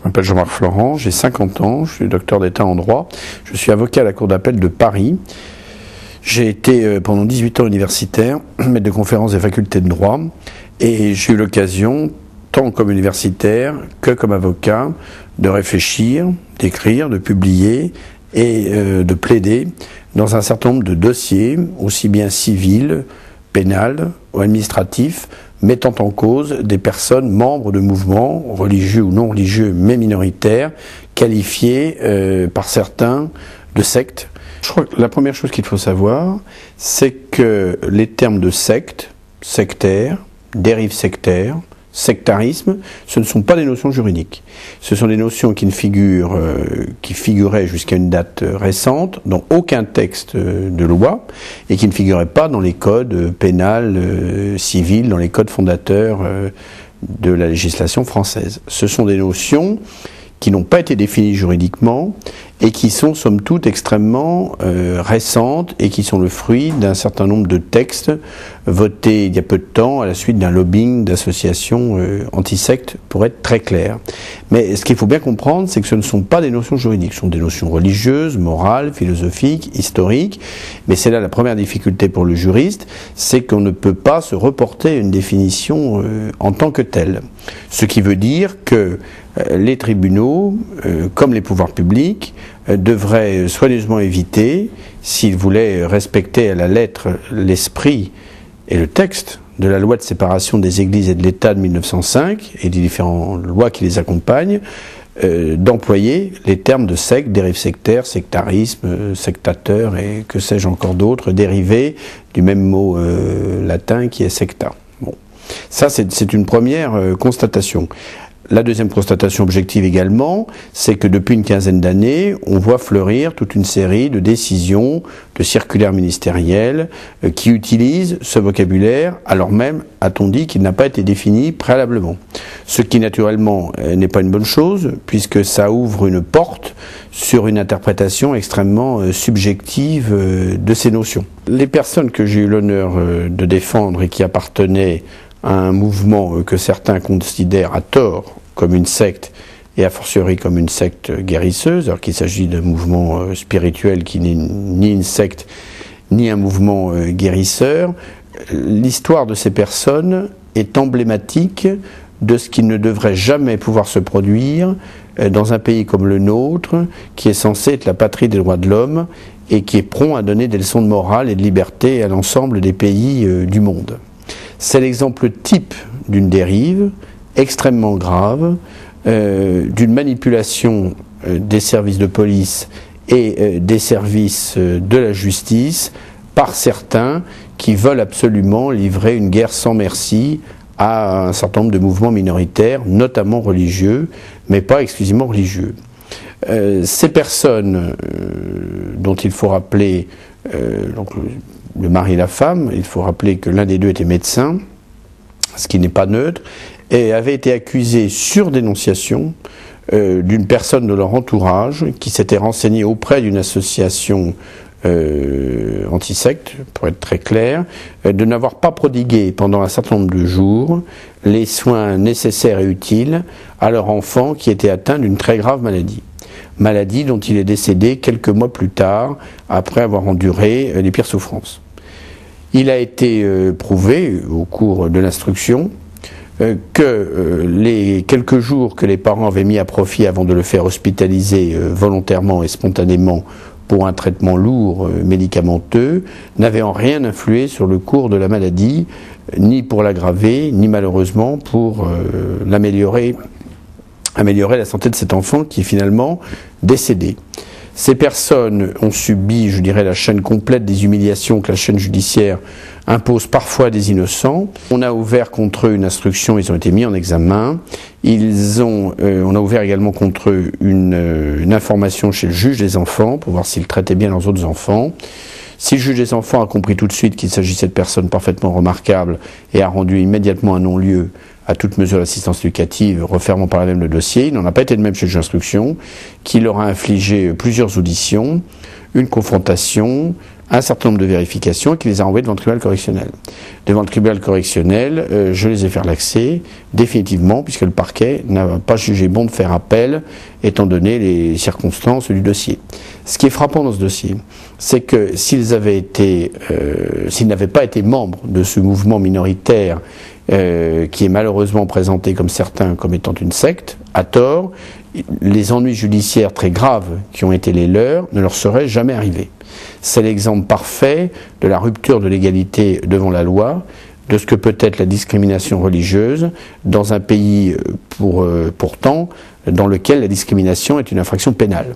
Je m'appelle Jean-Marc Florent, j'ai 50 ans, je suis docteur d'État en droit, je suis avocat à la Cour d'appel de Paris. J'ai été pendant 18 ans universitaire, maître de conférences des facultés de droit, et j'ai eu l'occasion, tant comme universitaire que comme avocat, de réfléchir, d'écrire, de publier et de plaider dans un certain nombre de dossiers, aussi bien civils, pénals ou administratifs, mettant en cause des personnes membres de mouvements, religieux ou non religieux, mais minoritaires, qualifiés par certains de sectes. Je crois que la première chose qu'il faut savoir, c'est que les termes de secte, sectaire, dérive sectaire, sectarisme, ce ne sont pas des notions juridiques. Ce sont des notions qui figuraient jusqu'à une date récente dans aucun texte de loi et qui ne figuraient pas dans les codes pénals, civils, dans les codes fondateurs de la législation française. Ce sont des notions qui n'ont pas été définies juridiquement et qui sont somme toute extrêmement récentes et qui sont le fruit d'un certain nombre de textes votés il y a peu de temps à la suite d'un lobbying d'associations anti-sectes, pour être très clair. Mais ce qu'il faut bien comprendre, c'est que ce ne sont pas des notions juridiques, ce sont des notions religieuses, morales, philosophiques, historiques, mais c'est là la première difficulté pour le juriste, c'est qu'on ne peut pas se reporter à une définition en tant que telle. Ce qui veut dire que les tribunaux, comme les pouvoirs publics, devraient soigneusement éviter, s'ils voulaient respecter à la lettre l'esprit et le texte de la loi de séparation des églises et de l'État de 1905 et des différentes lois qui les accompagnent, d'employer les termes de secte, dérive sectaire, sectarisme, sectateur et que sais-je encore d'autres, dérivés du même mot latin qui est secta. Bon. Ça, c'est une première constatation. La deuxième constatation objective également, c'est que depuis une quinzaine d'années, on voit fleurir toute une série de décisions, de circulaires ministériels qui utilisent ce vocabulaire, alors même, a-t-on dit, qu'il n'a pas été défini préalablement. Ce qui naturellement n'est pas une bonne chose, puisque ça ouvre une porte sur une interprétation extrêmement subjective de ces notions. Les personnes que j'ai eu l'honneur de défendre et qui appartenaient à un mouvement que certains considèrent à tort comme une secte, et a fortiori comme une secte guérisseuse, alors qu'il s'agit d'un mouvement spirituel qui n'est ni une secte, ni un mouvement guérisseur, l'histoire de ces personnes est emblématique de ce qui ne devrait jamais pouvoir se produire dans un pays comme le nôtre, qui est censé être la patrie des droits de l'homme, et qui est prompt à donner des leçons de morale et de liberté à l'ensemble des pays du monde. C'est l'exemple type d'une dérive extrêmement grave, d'une manipulation des services de police et des services de la justice par certains qui veulent absolument livrer une guerre sans merci à un certain nombre de mouvements minoritaires, notamment religieux, mais pas exclusivement religieux. Ces personnes dont il faut rappeler donc le mari et la femme, il faut rappeler que l'un des deux était médecin, ce qui n'est pas neutre, et avait été accusé sur dénonciation d'une personne de leur entourage qui s'était renseignée auprès d'une association anti-secte, pour être très clair, de n'avoir pas prodigué pendant un certain nombre de jours les soins nécessaires et utiles à leur enfant qui était atteint d'une très grave maladie dont il est décédé quelques mois plus tard, après avoir enduré les pires souffrances. Il a été prouvé au cours de l'instruction que les quelques jours que les parents avaient mis à profit avant de le faire hospitaliser volontairement et spontanément pour un traitement lourd médicamenteux n'avaient en rien influé sur le cours de la maladie, ni pour l'aggraver, ni malheureusement pour améliorer la santé de cet enfant qui est finalement décédé. Ces personnes ont subi, je dirais, la chaîne complète des humiliations que la chaîne judiciaire impose parfois à des innocents. On a ouvert contre eux une instruction, ils ont été mis en examen. On a ouvert également contre eux une information chez le juge des enfants pour voir s'ils traitaient bien leurs autres enfants. Si le juge des enfants a compris tout de suite qu'il s'agissait de personnes parfaitement remarquables et a rendu immédiatement un non-lieu à toute mesure d'assistance éducative, refermant par là même le dossier, il n'en a pas été de même chez le juge d'instruction, qui leur a infligé plusieurs auditions, une confrontation, un certain nombre de vérifications et qui les a envoyés devant le tribunal correctionnel. Devant le tribunal correctionnel, je les ai fait relaxer définitivement puisque le parquet n'a pas jugé bon de faire appel étant donné les circonstances du dossier. Ce qui est frappant dans ce dossier, c'est que s'ils n'avaient pas été membres de ce mouvement minoritaire qui est malheureusement présenté comme certains comme étant une secte, à tort, les ennuis judiciaires très graves qui ont été les leurs ne leur seraient jamais arrivés. C'est l'exemple parfait de la rupture de l'égalité devant la loi, de ce que peut être la discrimination religieuse dans un pays pourtant dans lequel la discrimination est une infraction pénale.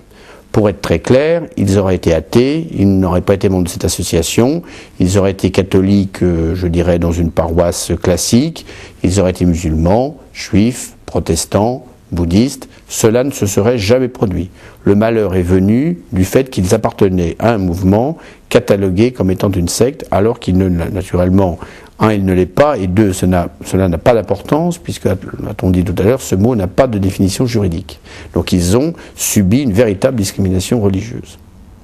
Pour être très clair, ils auraient été athées, ils n'auraient pas été membres de cette association, ils auraient été catholiques, je dirais, dans une paroisse classique, ils auraient été musulmans, juifs, protestants, bouddhistes, cela ne se serait jamais produit. Le malheur est venu du fait qu'ils appartenaient à un mouvement catalogué comme étant une secte, alors qu'il ne, naturellement, un, il ne l'est pas, et deux, cela n'a pas d'importance, puisque, l'a-t-on dit tout à l'heure, ce mot n'a pas de définition juridique. Donc ils ont subi une véritable discrimination religieuse.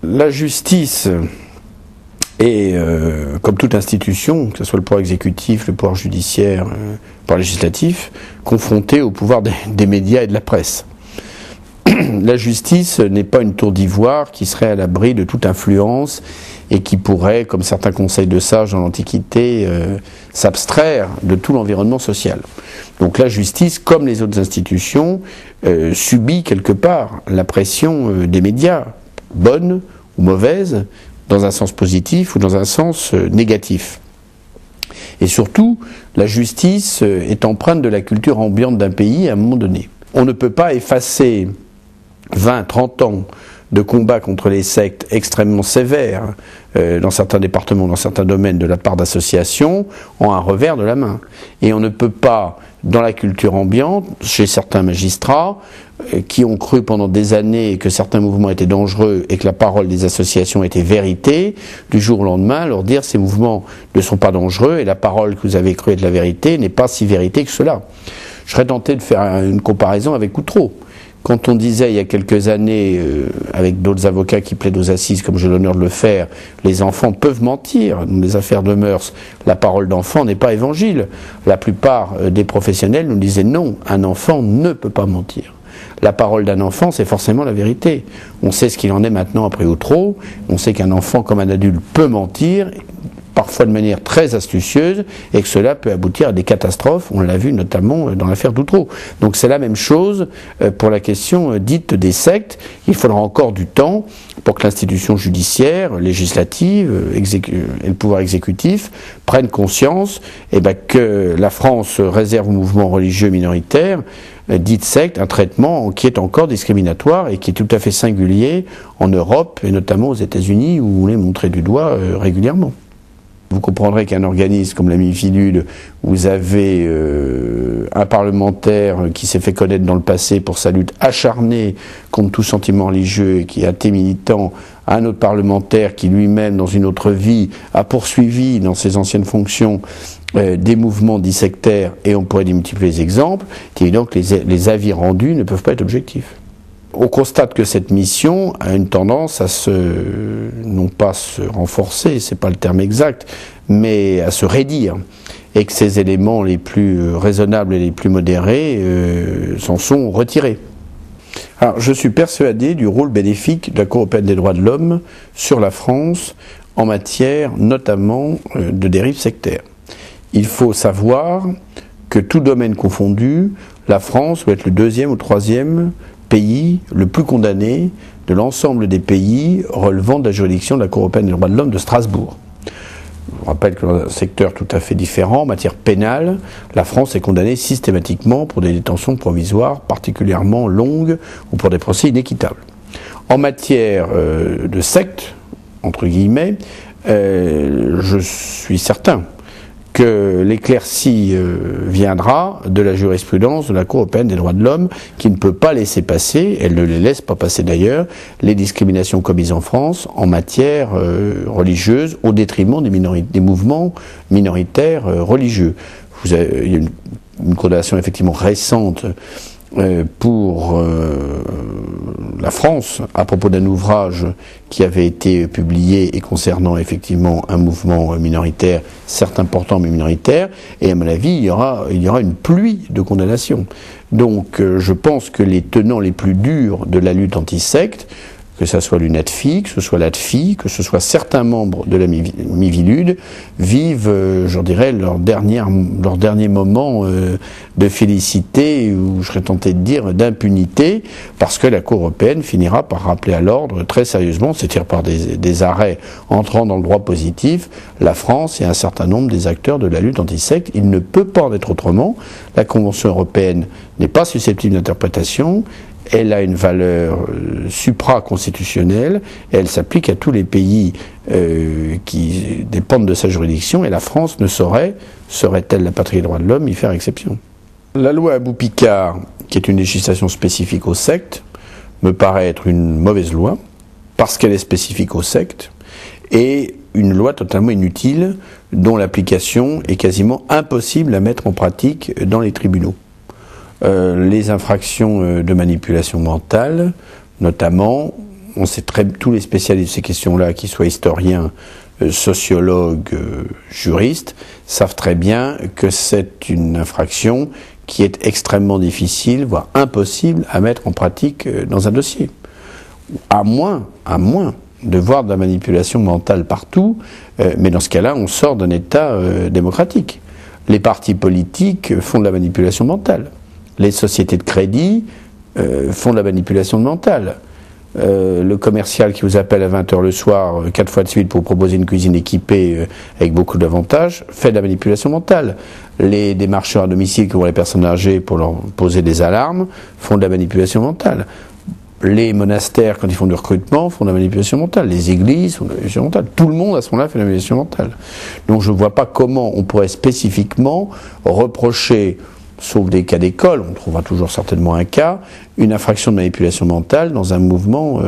La justice est, comme toute institution, que ce soit le pouvoir exécutif, le pouvoir judiciaire, le pouvoir législatif, confrontée au pouvoir des médias et de la presse. La justice n'est pas une tour d'ivoire qui serait à l'abri de toute influence et qui pourrait, comme certains conseils de sages dans l'Antiquité, s'abstraire de tout l'environnement social. Donc la justice, comme les autres institutions, subit quelque part la pression des médias, bonne ou mauvaise, dans un sens positif ou dans un sens négatif. Et surtout, la justice est empreinte de la culture ambiante d'un pays à un moment donné. On ne peut pas effacer 20, 30 ans de combat contre les sectes extrêmement sévères dans certains départements, dans certains domaines de la part d'associations, en un revers de la main. Et on ne peut pas, dans la culture ambiante, chez certains magistrats, qui ont cru pendant des années que certains mouvements étaient dangereux et que la parole des associations était vérité, du jour au lendemain leur dire ces mouvements ne sont pas dangereux et la parole que vous avez crue être la vérité n'est pas si vérité que cela. Je serais tenté de faire une comparaison avec Outreau. Quand on disait il y a quelques années, avec d'autres avocats qui plaident aux assises, comme j'ai l'honneur de le faire, les enfants peuvent mentir dans les affaires de mœurs, la parole d'enfant n'est pas évangile. La plupart des professionnels nous disaient non, un enfant ne peut pas mentir. La parole d'un enfant, c'est forcément la vérité. On sait ce qu'il en est maintenant après Outreau, on sait qu'un enfant comme un adulte peut mentir, parfois de manière très astucieuse, et que cela peut aboutir à des catastrophes, on l'a vu notamment dans l'affaire d'Outreau. Donc c'est la même chose pour la question dite des sectes. Il faudra encore du temps pour que l'institution judiciaire, législative et le pouvoir exécutif prennent conscience que la France réserve aux mouvements religieux minoritaires, dite secte, un traitement qui est encore discriminatoire et qui est tout à fait singulier en Europe et notamment aux États-Unis où on est montré du doigt régulièrement. Vous comprendrez qu'un organisme comme la Miviludes, vous avez un parlementaire qui s'est fait connaître dans le passé pour sa lutte acharnée contre tout sentiment religieux et qui est athée militant, un autre parlementaire qui lui-même, dans une autre vie, a poursuivi dans ses anciennes fonctions des mouvements dits sectaires, et on pourrait multiplier les exemples. Il est évident que les avis rendus ne peuvent pas être objectifs. On constate que cette mission a une tendance à non pas se renforcer, c'est pas le terme exact, mais à se raidir, et que ces éléments les plus raisonnables et les plus modérés s'en sont retirés. Alors, je suis persuadé du rôle bénéfique de la Cour européenne des droits de l'homme sur la France en matière notamment de dérives sectaires. Il faut savoir que tout domaine confondu, la France doit être le 2e ou 3e pays le plus condamné de l'ensemble des pays relevant de la juridiction de la Cour européenne des droits de l'homme de Strasbourg. Je rappelle que dans un secteur tout à fait différent, en matière pénale, la France est condamnée systématiquement pour des détentions provisoires particulièrement longues ou pour des procès inéquitables. En matière de secte, entre guillemets, je suis certain que l'éclaircie viendra de la jurisprudence de la Cour européenne des droits de l'homme qui ne peut pas laisser passer, elle ne les laisse pas passer d'ailleurs, les discriminations commises en France en matière religieuse au détriment des mouvements minoritaires religieux. Il y a une condamnation effectivement récente pour la France à propos d'un ouvrage qui avait été publié et concernant effectivement un mouvement minoritaire, certes important mais minoritaire, et à mon avis il y aura une pluie de condamnations. Donc je pense que les tenants les plus durs de la lutte anti-secte, que ce soit l'UNATFI, que ce soit l'ATFI, que ce soit certains membres de la Miviludes, vivent, je dirais, leur dernier moment de félicité, ou je serais tenté de dire d'impunité, parce que la Cour européenne finira par rappeler à l'ordre très sérieusement, c'est-à-dire par des arrêts entrant dans le droit positif, la France et un certain nombre des acteurs de la lutte anti-secte. Il ne peut pas en être autrement. La Convention européenne n'est pas susceptible d'interprétation. Elle a une valeur supra-constitutionnelle, et elle s'applique à tous les pays qui dépendent de sa juridiction, et la France ne saurait, serait-elle la patrie des droits de l'homme, y faire exception. La loi Abou-Picard, qui est une législation spécifique aux sectes, me paraît être une mauvaise loi, parce qu'elle est spécifique aux sectes, et une loi totalement inutile, dont l'application est quasiment impossible à mettre en pratique dans les tribunaux. Les infractions de manipulation mentale, notamment, on sait tous les spécialistes de ces questions-là, qu'ils soient historiens, sociologues, juristes, savent très bien que c'est une infraction qui est extrêmement difficile, voire impossible à mettre en pratique dans un dossier. À moins de voir de la manipulation mentale partout, mais dans ce cas-là, on sort d'un État démocratique. Les partis politiques font de la manipulation mentale. Les sociétés de crédit font de la manipulation mentale. Le commercial qui vous appelle à 20h le soir, 4 fois de suite pour proposer une cuisine équipée avec beaucoup d'avantages, fait de la manipulation mentale. Les démarcheurs à domicile qui vont les personnes âgées pour leur poser des alarmes font de la manipulation mentale. Les monastères, quand ils font du recrutement, font de la manipulation mentale. Les églises font de la manipulation mentale. Tout le monde, à ce moment-là, fait de la manipulation mentale. Donc je ne vois pas comment on pourrait spécifiquement reprocher, sauf des cas d'école, on trouvera toujours certainement un cas, une infraction de manipulation mentale dans un mouvement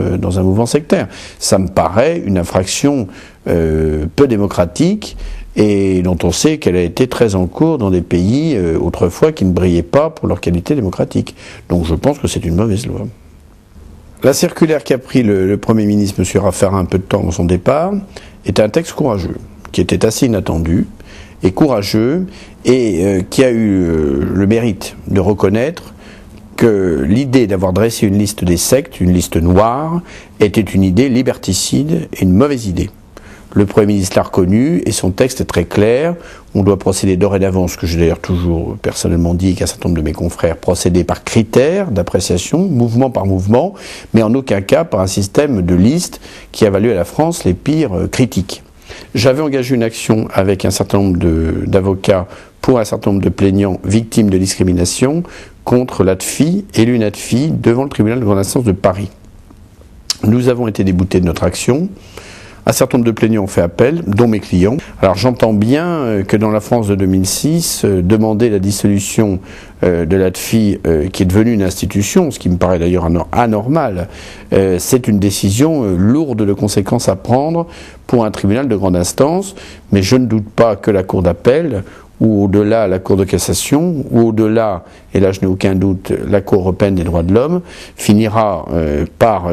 sectaire. Ça me paraît une infraction peu démocratique et dont on sait qu'elle a été très en cours dans des pays autrefois qui ne brillaient pas pour leur qualité démocratique. Donc je pense que c'est une mauvaise loi. La circulaire qu'a pris le Premier ministre, M. Raffarin, un peu de temps avant son départ, est un texte courageux, qui était assez inattendu, et courageux, et qui a eu le mérite de reconnaître que l'idée d'avoir dressé une liste des sectes, une liste noire, était une idée liberticide et une mauvaise idée. Le Premier ministre l'a reconnu, et son texte est très clair. On doit procéder dorénavant, ce que j'ai d'ailleurs toujours personnellement dit, et qu'un certain nombre de mes confrères, procéder par critères d'appréciation, mouvement par mouvement, mais en aucun cas par un système de liste qui a valu à la France les pires critiques. J'avais engagé une action avec un certain nombre d'avocats pour un certain nombre de plaignants victimes de discrimination contre l'ATFI et l'UNATFI devant le tribunal de grande instance de Paris. Nous avons été déboutés de notre action. Un certain nombre de plaignants ont fait appel, dont mes clients. Alors j'entends bien que dans la France de 2006, demander la dissolution de l'ATFI, qui est devenue une institution, ce qui me paraît d'ailleurs anormal, c'est une décision lourde de conséquences à prendre pour un tribunal de grande instance, mais je ne doute pas que la Cour d'appel, ou au-delà la Cour de cassation, ou au-delà, et là je n'ai aucun doute, la Cour européenne des droits de l'homme, finira par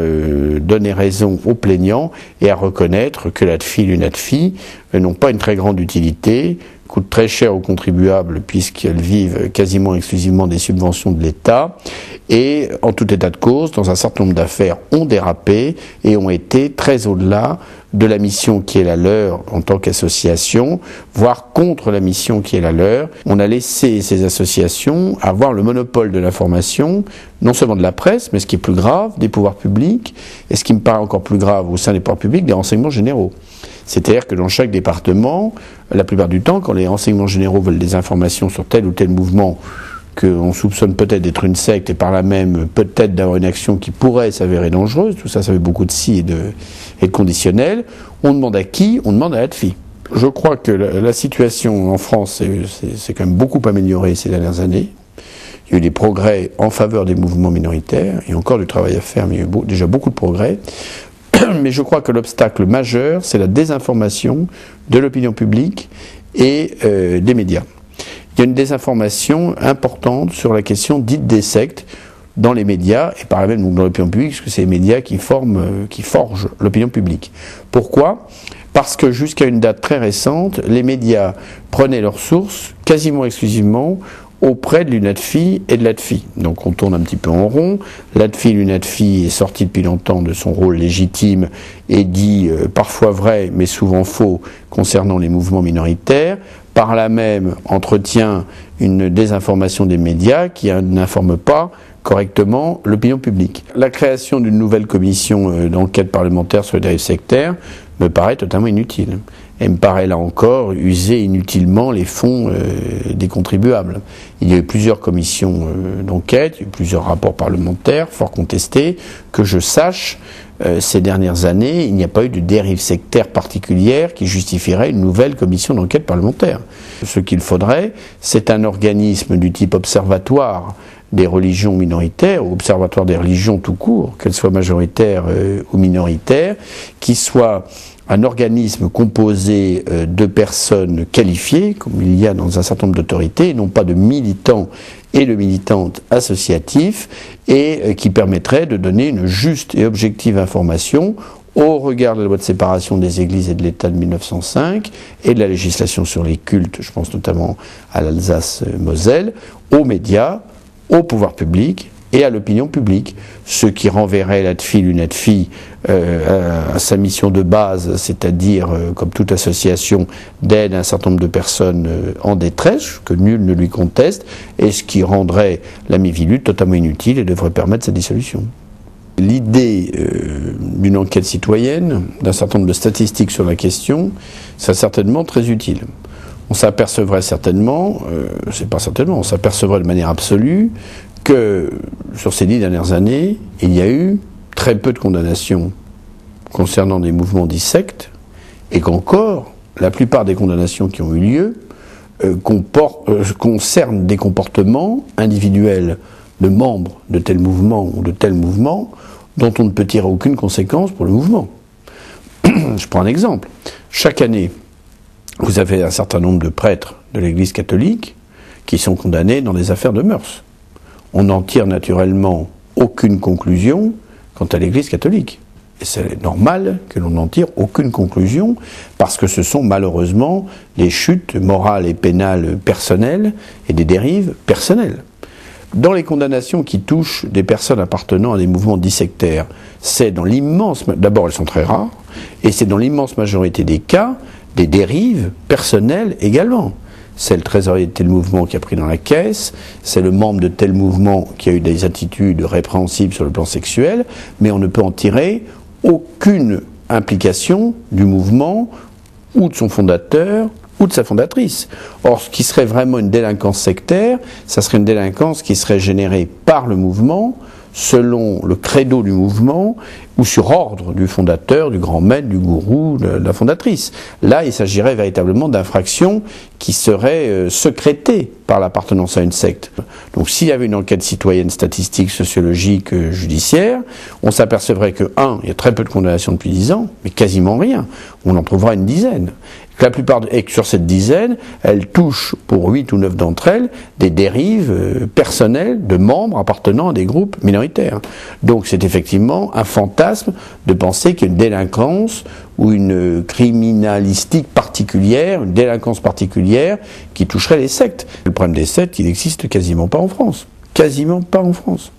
donner raison aux plaignants et à reconnaître que l'ATFI et l'UNATFI n'ont pas une très grande utilité, coûtent très cher aux contribuables puisqu'elles vivent quasiment exclusivement des subventions de l'État, et en tout état de cause, dans un certain nombre d'affaires, ont dérapé et ont été très au-delà de la mission qui est la leur en tant qu'association, voire contre la mission qui est la leur. On a laissé ces associations avoir le monopole de l'information, non seulement de la presse, mais ce qui est plus grave, des pouvoirs publics, et ce qui me paraît encore plus grave au sein des pouvoirs publics, des renseignements généraux. C'est-à-dire que dans chaque département, la plupart du temps, quand les renseignements généraux veulent des informations sur tel ou tel mouvement qu'on soupçonne peut-être d'être une secte et par là même peut-être d'avoir une action qui pourrait s'avérer dangereuse, tout ça, ça fait beaucoup de si et de conditionnel, on demande à qui? On demande à l'ATFI. Je crois que la situation en France s'est quand même beaucoup améliorée ces dernières années. Il y a eu des progrès en faveur des mouvements minoritaires, il y a encore du travail à faire, mais il y a eu déjà beaucoup de progrès. Mais je crois que l'obstacle majeur, c'est la désinformation de l'opinion publique et des médias. Il y a une désinformation importante sur la question dite des sectes dans les médias, et par là même dans l'opinion publique, parce que c'est les médias qui forgent l'opinion publique. Pourquoi ? Parce que jusqu'à une date très récente, les médias prenaient leurs sources quasiment exclusivement auprès de l'UNADFI et de l'ADFI. Donc on tourne un petit peu en rond. L'ADFI, l'UNADFI est sorti depuis longtemps de son rôle légitime et dit parfois vrai mais souvent faux concernant les mouvements minoritaires. Par là même entretient une désinformation des médias qui n'informe pas correctement l'opinion publique. La création d'une nouvelle commission d'enquête parlementaire sur les dérives sectaires me paraît totalement inutile. Elle me paraît là encore user inutilement les fonds des contribuables. Il y a eu plusieurs commissions d'enquête, il y a eu plusieurs rapports parlementaires fort contestés. Que je sache, ces dernières années, il n'y a pas eu de dérive sectaire particulière qui justifierait une nouvelle commission d'enquête parlementaire. Ce qu'il faudrait, c'est un organisme du type observatoire des religions minoritaires, ou observatoire des religions tout court, qu'elles soient majoritaires ou minoritaires, qui soit un organisme composé de personnes qualifiées, comme il y a dans un certain nombre d'autorités, et non pas de militants et de militantes associatifs, et qui permettrait de donner une juste et objective information au regard de la loi de séparation des églises et de l'État de 1905 et de la législation sur les cultes, je pense notamment à l'Alsace-Moselle, aux médias, au pouvoir public et à l'opinion publique, ce qui renverrait l'ADFI, l'UNADFI à sa mission de base, c'est-à-dire, comme toute association, d'aide à un certain nombre de personnes en détresse, que nul ne lui conteste, et ce qui rendrait la Miviludes totalement inutile et devrait permettre sa dissolution. L'idée d'une enquête citoyenne, d'un certain nombre de statistiques sur la question, c'est certainement très utile. On s'apercevrait certainement, on s'apercevrait de manière absolue que sur ces 10 dernières années, il y a eu très peu de condamnations concernant des mouvements dits sectes, et qu'encore, la plupart des condamnations qui ont eu lieu concernent des comportements individuels de membres de tel mouvement ou de tel mouvement dont on ne peut tirer aucune conséquence pour le mouvement. Je prends un exemple. Chaque année, vous avez un certain nombre de prêtres de l'Église catholique qui sont condamnés dans des affaires de mœurs. On n'en tire naturellement aucune conclusion quant à l'Église catholique. Et c'est normal que l'on n'en tire aucune conclusion, parce que ce sont malheureusement des chutes morales et pénales personnelles et des dérives personnelles. Dans les condamnations qui touchent des personnes appartenant à des mouvements dits sectaires, c'est dans l'immense... D'abord, elles sont très rares, et c'est dans l'immense majorité des cas des dérives personnelles également. C'est le trésorier de tel mouvement qui a pris dans la caisse, c'est le membre de tel mouvement qui a eu des attitudes répréhensibles sur le plan sexuel, mais on ne peut en tirer aucune implication du mouvement ou de son fondateur ou de sa fondatrice. Or, ce qui serait vraiment une délinquance sectaire, ça serait une délinquance qui serait générée par le mouvement, selon le credo du mouvement, ou sur ordre du fondateur, du grand maître, du gourou, de la fondatrice. Là, il s'agirait véritablement d'infractions qui seraient sécrétées par l'appartenance à une secte. Donc s'il y avait une enquête citoyenne, statistique, sociologique, judiciaire, on s'apercevrait que, il y a très peu de condamnations depuis 10 ans, mais quasiment rien. On en trouvera une dizaine. La plupart, et que sur cette dizaine, elles touchent, pour 8 ou 9 d'entre elles, des dérives personnelles de membres appartenant à des groupes minoritaires. Donc c'est effectivement un fantasme de penser qu'il y a une délinquance ou une criminalistique particulière, une délinquance particulière qui toucherait les sectes. Le problème des sectes, il n'existe quasiment pas en France. Quasiment pas en France.